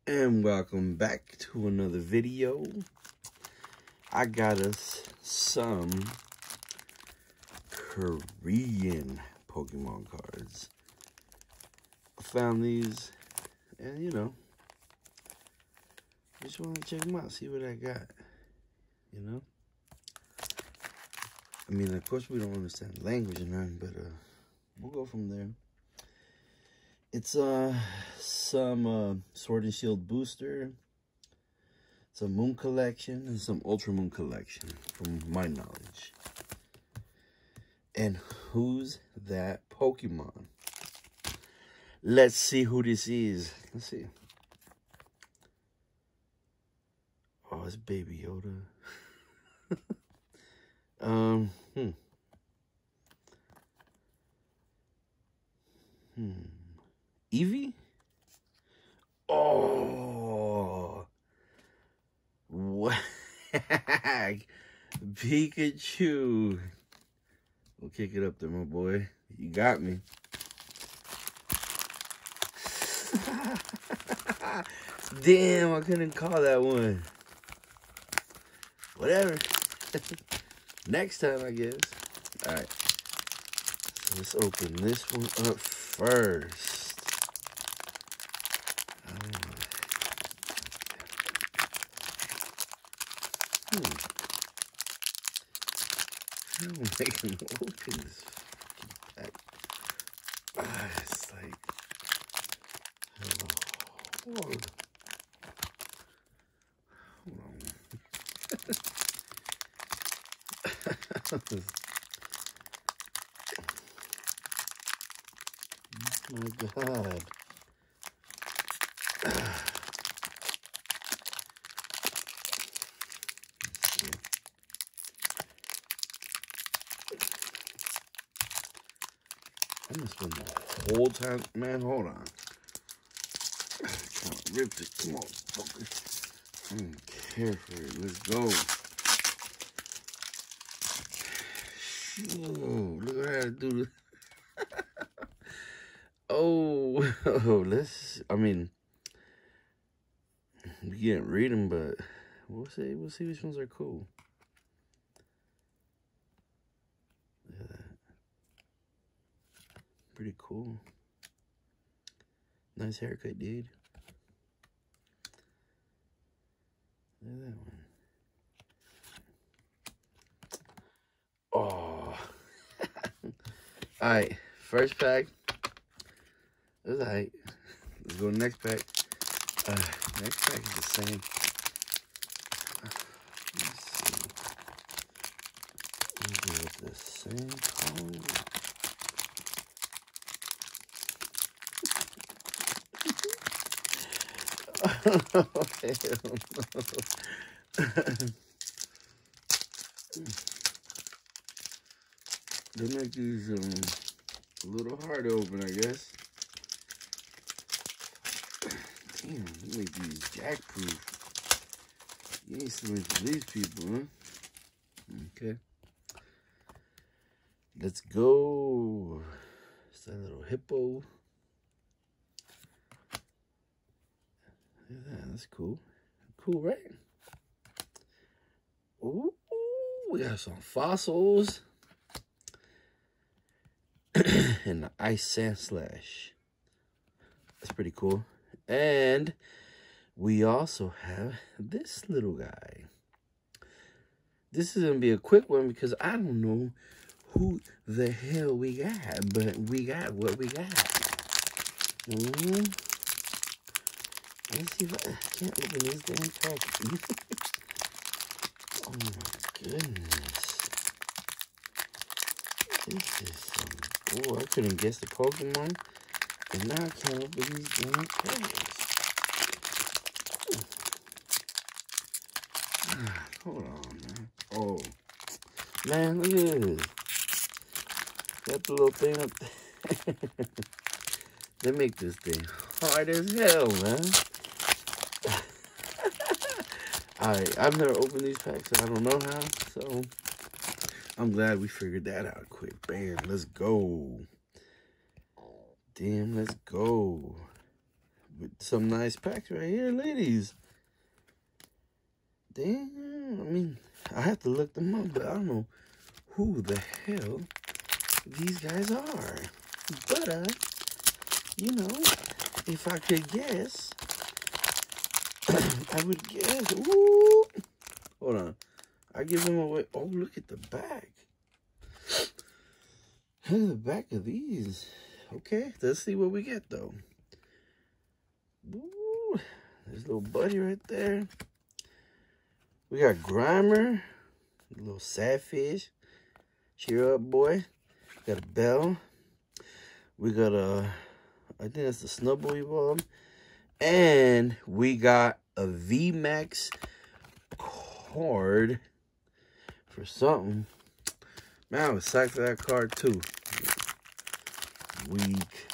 And welcome back to another video. I got us some Korean Pokemon cards. I found these and just want to check them out, see what I got, I mean, of course we don't understand the language or nothing, but we'll go from there. It's some Sword and Shield booster, some Moon collection, and some Ultra Moon collection, from my knowledge. And who's that Pokemon? Let's see who this is. Let's see. Oh, it's Baby Yoda. Eevee? Oh, whack. Pikachu. We'll kick it up there, my boy. You got me. Damn, I couldn't call that one. Whatever. Next time, I guess. All right. So let's open this one up first. I'm making open this pack. It's like, hold on. Oh my God. I'm gonna spend the whole time, man. Hold on. Kind of ripped it. Come on, fucker. I don't care for it. Let's go. Oh, look at how to do this. Oh, I mean, we can't read them, but we'll see which ones are cool. Look at that. Pretty cool. Nice haircut, dude. Look at that one. Oh. Alright, first pack. That's alright. Let's go to the next pack. Next pack is the same. Let's see. We'll go with the same color. They make these a little hard to open, I guess. Damn, they make these jackproof. You ain't stealing from these people, huh? Okay. Let's go. It's that little hippo. Look at that, that's cool. Cool, right? Ooh, we got some fossils. And the Ice Sandslash. That's pretty cool. And we also have this little guy. This is going to be a quick one because I don't know who the hell we got. But we got what we got. Let's see if I can't open this damn pack. Oh my goodness. This is some... Oh, I couldn't guess the Pokemon. And now I can't open these damn packs. Hold on, man. Oh. Man, look at this. Got the little thing up there. They make this thing hard as hell, man. Alright, I've never opened these packs, so I don't know how. So, I'm glad we figured that out quick. Bam, let's go. Damn, let's go. with some nice packs right here, ladies. Damn, I mean, I have to look them up, but I don't know who the hell these guys are. But, you know, if I could guess, I would guess. Ooh. Hold on. I give them away. Oh, look at the back. Look at the back of these. Okay, let's see what we get, though. Ooh, there's a little buddy right there. We got Grimer, a little Sadfish. Cheer up, boy. Got a Bell. We got a, I think that's the Snubble Evolve. And we got a VMAX card for something. Man, I was psyched for that card too. Weak.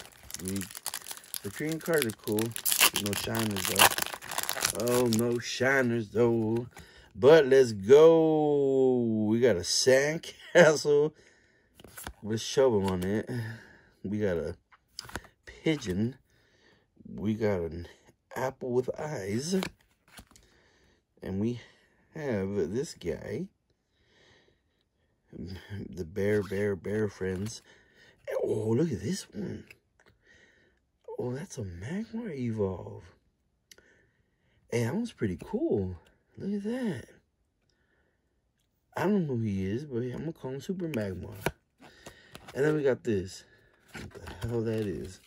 The green cards are cool. No shiners though. Oh, no shiners though. But let's go. We got a sandcastle with shovel on it. We got a pigeon. We got an apple with eyes. And we have this guy. The bear friends. Oh, look at this one. Oh, that's a Magmar Evolve. Hey, that one's pretty cool. Look at that. I don't know who he is, but I'm going to call him Super Magmar. And then we got this. What the hell that is.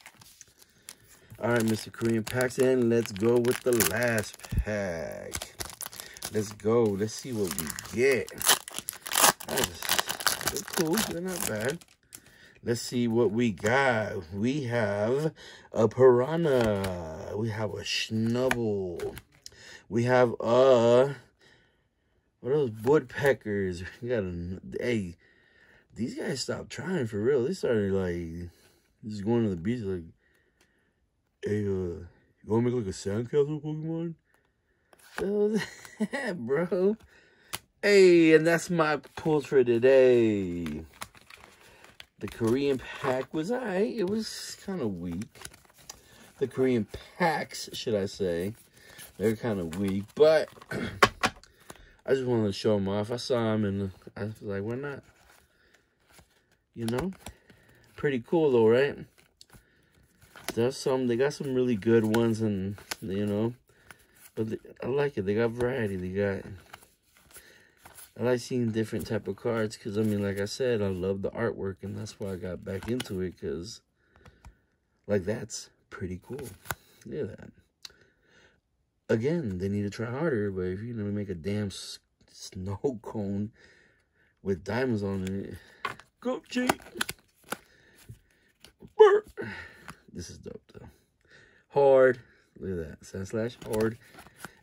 Alright, Mr. Korean Packs, and let's go with the last pack. Let's go. Let's see what we get. They're cool. They're not bad. Let's see what we got. We have a Piranha. We have a Snubble. We have what are those woodpeckers? We got a, hey, these guys stopped trying for real. They started like just going to the beach like, hey, you wanna make like a sandcastle Pokemon? Oh, that, bro. Hey, and that's my pulls for today. The Korean pack was alright. It was kind of weak. The Korean packs, should I say. They're kind of weak, but I just wanted to show them off. I saw them and I was like, why not? You know? Pretty cool though, right? There's some, they got some really good ones and, you know, but I like it. They got variety. They got, I like seeing different type of cards because, I mean, like I said, I love the artwork and that's why I got back into it because, like, that's pretty cool. Look at that. Again, they need to try harder, but if you're going to make a damn snow cone with diamonds on it, go cheat. This is dope, though. Hard. Look at that. / hard.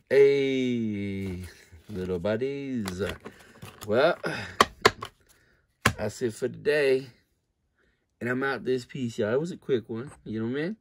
Hey, little buddies. Well, that's it for today. And I'm out this piece, y'all. It was a quick one. You know what I mean?